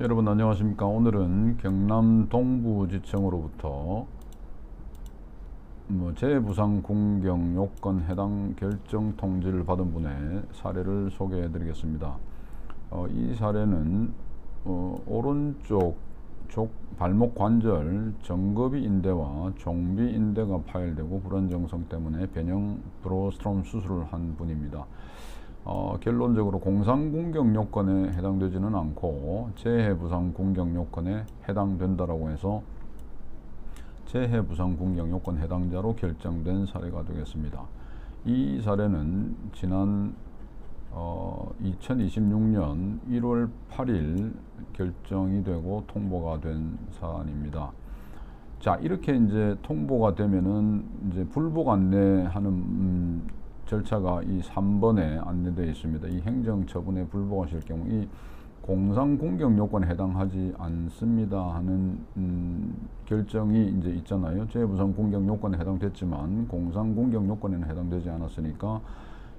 여러분 안녕하십니까. 오늘은 경남 동부지청으로부터 재부상 공경 요건 해당 결정 통지를 받은 분의 사례를 소개해 드리겠습니다. 이 사례는 오른쪽 발목 관절 정거비 인대와 종비 인대가 파열되고 불안정성 때문에 변형 브로스트롬 수술을 한 분입니다. 결론적으로 공상공경 요건에 해당되지는 않고 재해부상 공경 요건에 해당된다라고 해서 재해부상 공경 요건 해당자로 결정된 사례가 되겠습니다. 이 사례는 지난 2026년 1월 8일 결정이 되고 통보가 된 사안입니다. 자, 이렇게 이제 통보가 되면은 이제 불복 안내하는 절차가 이 3번에 안내되어 있습니다. 이 행정처분에 불복하실 경우 이 공상공경 요건에 해당하지 않습니다 하는 결정이 이제 있잖아요. 재부상 공경 요건에 해당됐지만 공상공경 요건에는 해당되지 않았으니까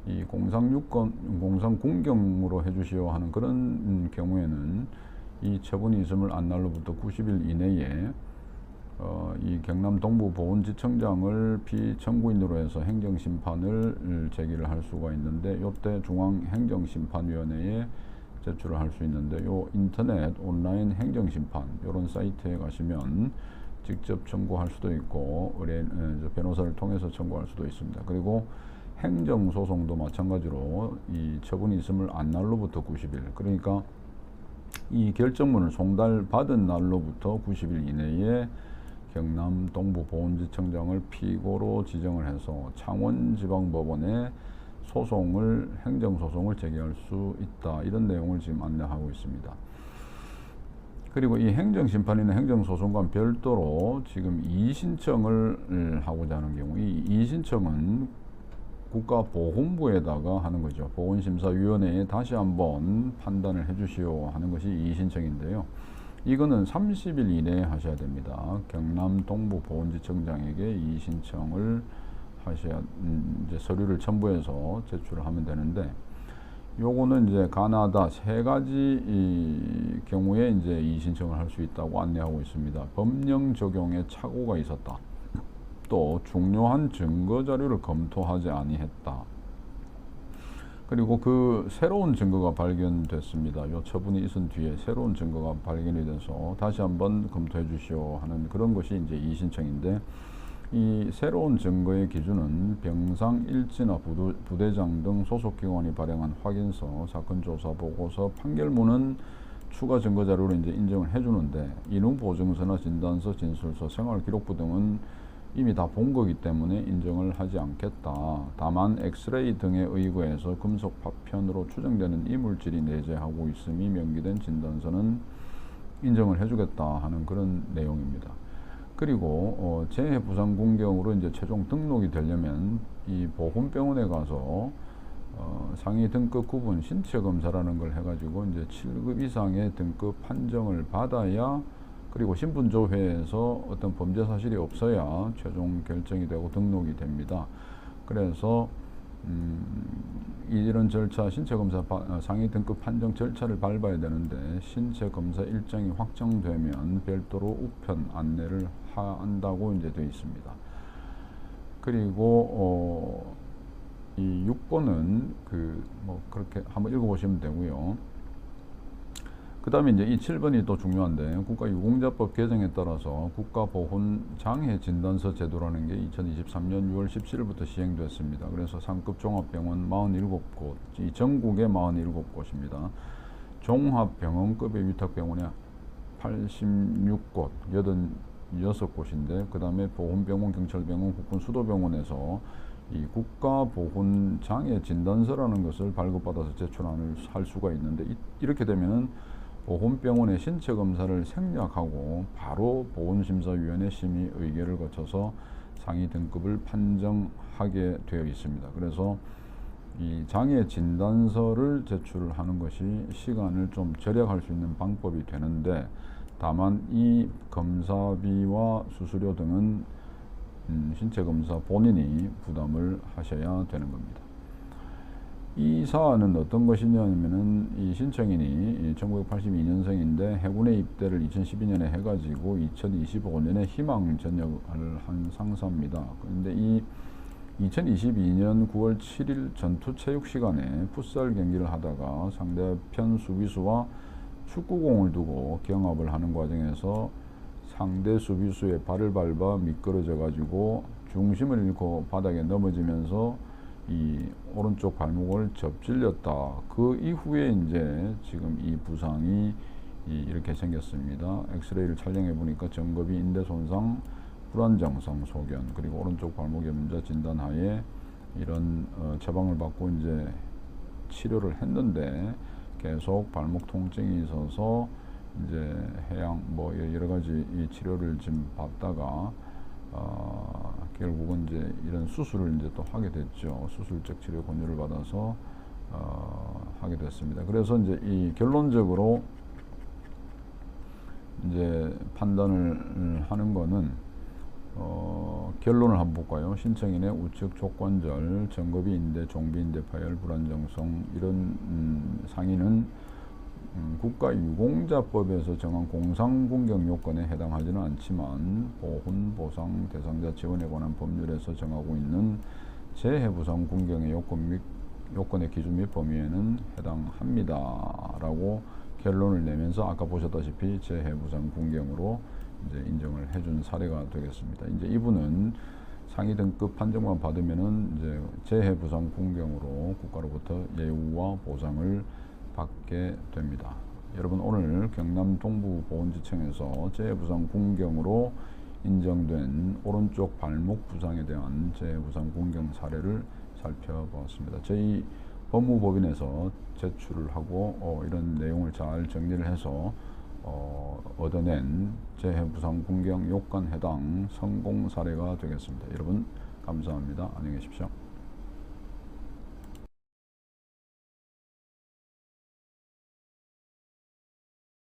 이 공상공경으로 해주시오 하는 그런 경우에는 이 처분이 있음을 안 날로부터 90일 이내에 이 경남 동부보훈지청장을 피청구인으로 해서 행정심판을 제기를 할 수가 있는데, 이때 중앙행정심판위원회에 제출을 할 수 있는데, 요 인터넷 온라인 행정심판 이런 사이트에 가시면 직접 청구할 수도 있고 변호사를 통해서 청구할 수도 있습니다. 그리고 행정소송도 마찬가지로 이 처분이 있음을 안 날로부터 90일, 그러니까 이 결정문을 송달받은 날로부터 90일 이내에 경남 동부보훈지청장을 피고로 지정을 해서 창원지방법원에 행정소송을 제기할 수 있다, 이런 내용을 지금 안내하고 있습니다. 그리고 이 행정심판이나 행정소송과 별도로 지금 이의신청을 하고자 하는 경우, 이 이의신청은 국가보훈부에다가 하는 거죠. 보훈심사위원회에 다시 한번 판단을 해주시오 하는 것이 이의신청인데요. 이거는 30일 이내에 하셔야 됩니다. 경남 동부보훈지청장에게 이의신청을 하셔야 이제 서류를 첨부해서 제출을 하면 되는데, 요거는 이제 가나다 세 가지 경우에 이제 이의신청을 할 수 있다고 안내하고 있습니다. 법령 적용에 착오가 있었다. 또 중요한 증거 자료를 검토하지 아니했다. 그리고 그 새로운 증거가 발견됐습니다. 요 처분이 있은 뒤에 새로운 증거가 발견이 돼서 다시 한번 검토해 주시오 하는 그런 것이 이제 이의신청인데, 이 새로운 증거의 기준은 병상 일지나 부대장 등 소속기관이 발행한 확인서, 사건조사 보고서, 판결문은 추가 증거 자료로 이제 인정을 해주는데, 인후보증서나 진단서, 진술서, 생활기록부 등은 이미 다 본 거기 때문에 인정을 하지 않겠다. 다만 엑스레이 등에 의거해서 금속 파편으로 추정되는 이물질이 내재하고 있음이 명기된 진단서는 인정을 해주겠다 하는 그런 내용입니다. 그리고 재해부상 공경으로 이제 최종 등록이 되려면 이 보훈병원에 가서 상위 등급 구분 신체 검사라는 걸 해가지고 이제 7급 이상의 등급 판정을 받아야, 그리고 신분조회에서 어떤 범죄 사실이 없어야 최종 결정이 되고 등록이 됩니다. 그래서 이런 절차, 신체검사 상위 등급 판정 절차를 밟아야 되는데, 신체검사 일정이 확정되면 별도로 우편 안내를 한다고 이제 되어 있습니다. 그리고 이 6번은 그렇게 한번 읽어보시면 되고요. 그 다음에 이제 이 7번이 또 중요한데, 국가유공자법 개정에 따라서 국가보훈장애진단서 제도라는 게 2023년 6월 17일부터 시행됐습니다. 그래서 상급 종합병원 47곳, 이 전국에 47곳입니다. 종합병원급의 위탁병원에 86곳, 86곳인데, 그 다음에 보훈병원, 경찰병원, 국군수도병원에서 이 국가보훈장애진단서라는 것을 발급받아서 제출할 수가 있는데, 이렇게 되면은 보훈병원의 신체검사를 생략하고 바로 보훈심사위원회 심의 의결을 거쳐서 상위 등급을 판정하게 되어 있습니다. 그래서 이 장애 진단서를 제출하는 것이 시간을 좀 절약할 수 있는 방법이 되는데, 다만 이 검사비와 수수료 등은 신체검사 본인이 부담을 하셔야 되는 겁니다. 이 사안은 어떤 것이냐면은 이 신청인이 1982년생인데 해군에 입대를 2012년에 해가지고 2025년에 희망 전역을 한 상사입니다. 그런데 이 2022년 9월 7일 전투 체육 시간에 풋살 경기를 하다가 상대편 수비수와 축구공을 두고 경합을 하는 과정에서 상대 수비수의 발을 밟아 미끄러져 가지고 중심을 잃고 바닥에 넘어지면서 이 오른쪽 발목을 접질렸다. 그 이후에 이제 지금 이 부상이 이렇게 생겼습니다. 엑스레이를 촬영해 보니까 정급이 인대 손상, 불안정성 소견, 그리고 오른쪽 발목의 문제 진단하에 이런 처방을 받고 이제 치료를 했는데 계속 발목 통증이 있어서 이제 해양 뭐 여러 가지 이 치료를 좀 받다가 결국은 이제 이런 수술을 이제 또 하게 됐죠. 수술적 치료 권유를 받아서 하게 됐습니다. 그래서 이제 이 결론적으로 이제 판단을 하는 거는 결론을 한번 볼까요? 신청인의 우측 족관절, 정급이 인대, 종비 인대 파열, 불안정성 이런 상인은 국가유공자법에서 정한 공상군경 요건에 해당하지는 않지만 보훈, 보상, 대상자 지원에 관한 법률에서 정하고 있는 재해부상 군경의 요건의 기준 및 범위에는 해당합니다. 라고 결론을 내면서 아까 보셨다시피 재해부상 군경으로 이제 인정을 해준 사례가 되겠습니다. 이제 이분은 상위 등급 판정만 받으면은 이제 재해부상 군경으로 국가로부터 예우와 보상을 받게 됩니다. 여러분 오늘 경남 동부보훈지청에서 재해부상 군경으로 인정된 오른쪽 발목 부상에 대한 재해부상 군경 사례를 살펴보았습니다. 저희 법무법인에서 제출을 하고 이런 내용을 잘 정리를 해서 얻어낸 재해부상 군경 요건 해당 성공 사례가 되겠습니다. 여러분 감사합니다. 안녕히 계십시오.